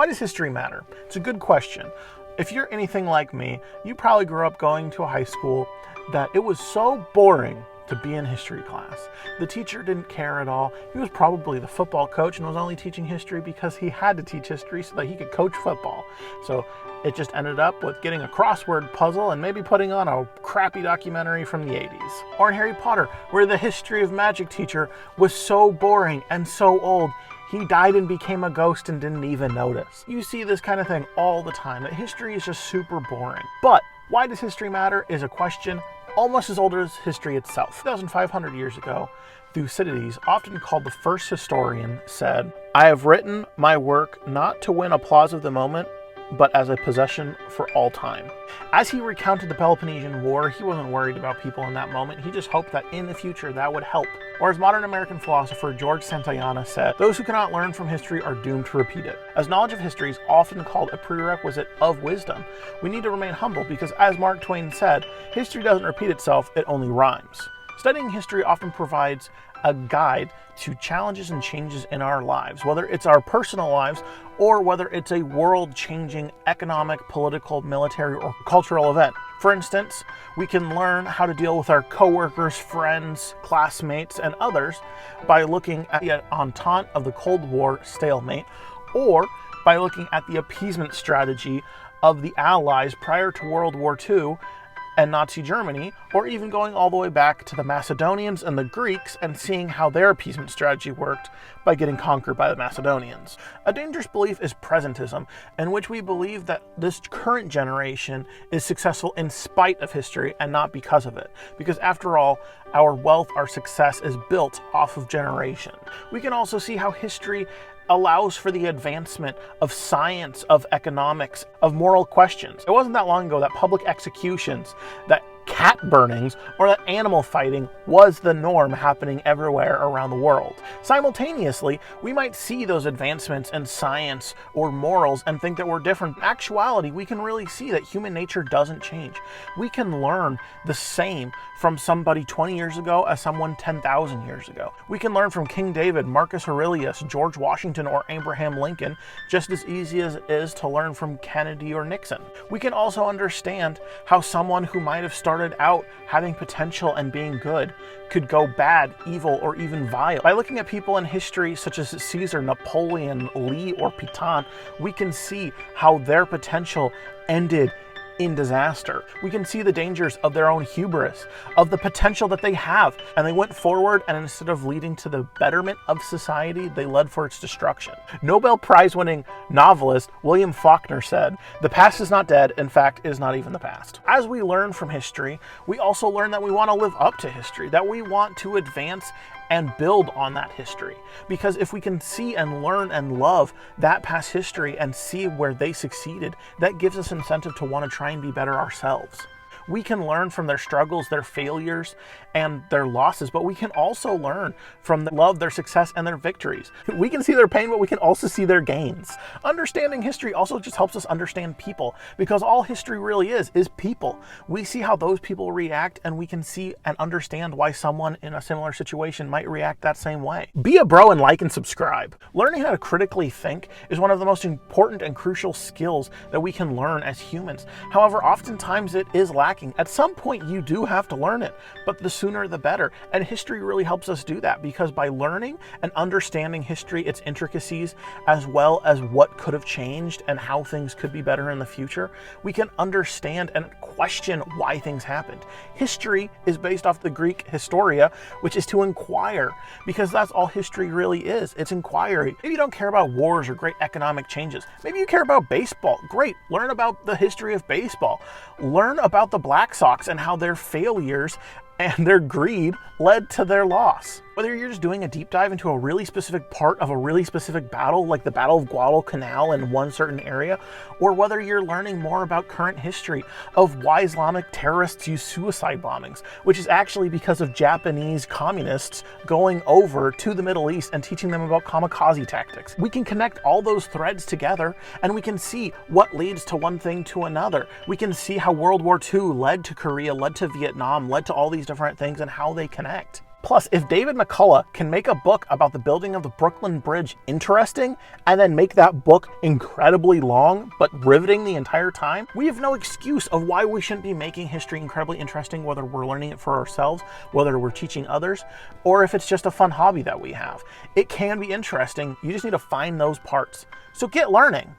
Why does history matter? It's a good question. If you're anything like me, you probably grew up going to a high school that it was so boring to be in history class. The teacher didn't care at all. He was probably the football coach and was only teaching history because he had to teach history so that he could coach football. So it just ended up with getting a crossword puzzle and maybe putting on a crappy documentary from the 80s. Or in Harry Potter, where the history of magic teacher was so boring and so old, he died and became a ghost and didn't even notice. You see this kind of thing all the time, that history is just super boring. But why does history matter is a question almost as old as history itself. 2,500 years ago, Thucydides, often called the first historian, said, "I have written my work not to win applause of the moment, but as a possession for all time." As he recounted the Peloponnesian War, he wasn't worried about people in that moment. He just hoped that in the future that would help. Or as modern American philosopher George Santayana said, "Those who cannot learn from history are doomed to repeat it." As knowledge of history is often called a prerequisite of wisdom, we need to remain humble because, as Mark Twain said, history doesn't repeat itself, it only rhymes. Studying history often provides a guide to challenges and changes in our lives, whether it's our personal lives or whether it's a world-changing economic, political, military, or cultural event. For instance, we can learn how to deal with our coworkers, friends, classmates, and others by looking at the Entente of the Cold War stalemate, or by looking at the appeasement strategy of the Allies prior to World War II and Nazi Germany, or even going all the way back to the Macedonians and the Greeks and seeing how their appeasement strategy worked by getting conquered by the Macedonians. A dangerous belief is presentism, in which we believe that this current generation is successful in spite of history and not because of it. Because after all, our wealth, our success is built off of generation. We can also see how history allows for the advancement of science, of economics, of moral questions. It wasn't that long ago that public executions, that cat burnings, or that animal fighting was the norm happening everywhere around the world. Simultaneously, we might see those advancements in science or morals and think that we're different. In actuality, we can really see that human nature doesn't change. We can learn the same from somebody 20 years ago as someone 10,000 years ago. We can learn from King David, Marcus Aurelius, George Washington, or Abraham Lincoln just as easy as it is to learn from Kennedy or Nixon. We can also understand how someone who might have started out having potential and being good could go bad, evil, or even vile. By looking at people in history such as Caesar, Napoleon, Lee, or Pétain, we can see how their potential ended in disaster. We can see the dangers of their own hubris, of the potential that they have, and they went forward, and instead of leading to the betterment of society, they led for its destruction. Nobel Prize-winning novelist William Faulkner said, "The past is not dead, in fact, it is not even the past." As we learn from history, we also learn that we want to live up to history, that we want to advance and build on that history. Because if we can see and learn and love that past history and see where they succeeded, that gives us incentive to want to try and be better ourselves. We can learn from their struggles, their failures, and their losses, but we can also learn from their love, their success, and their victories. We can see their pain, but we can also see their gains. Understanding history also just helps us understand people, because all history really is people. We see how those people react, and we can see and understand why someone in a similar situation might react that same way. Be a bro and like and subscribe. Learning how to critically think is one of the most important and crucial skills that we can learn as humans. However, oftentimes it is lacking. At some point, you do have to learn it, but the sooner the better. And history really helps us do that, because by learning and understanding history, its intricacies, as well as what could have changed and how things could be better in the future, we can understand and question why things happened. History is based off the Greek historia, which is to inquire, because that's all history really is. It's inquiry. Maybe you don't care about wars or great economic changes. Maybe you care about baseball. Great. Learn about the history of baseball. Learn about the Black Sox and how their failures and their greed led to their loss. Whether you're just doing a deep dive into a really specific part of a really specific battle, like the Battle of Guadalcanal in one certain area, or whether you're learning more about current history of why Islamic terrorists use suicide bombings, which is actually because of Japanese communists going over to the Middle East and teaching them about kamikaze tactics. We can connect all those threads together, and we can see what leads to one thing to another. We can see how World War II led to Korea, led to Vietnam, led to all these different things, and how they connect. Plus, if David McCullough can make a book about the building of the Brooklyn Bridge interesting, and then make that book incredibly long, but riveting the entire time, we have no excuse of why we shouldn't be making history incredibly interesting, whether we're learning it for ourselves, whether we're teaching others, or if it's just a fun hobby that we have. It can be interesting, you just need to find those parts. So get learning.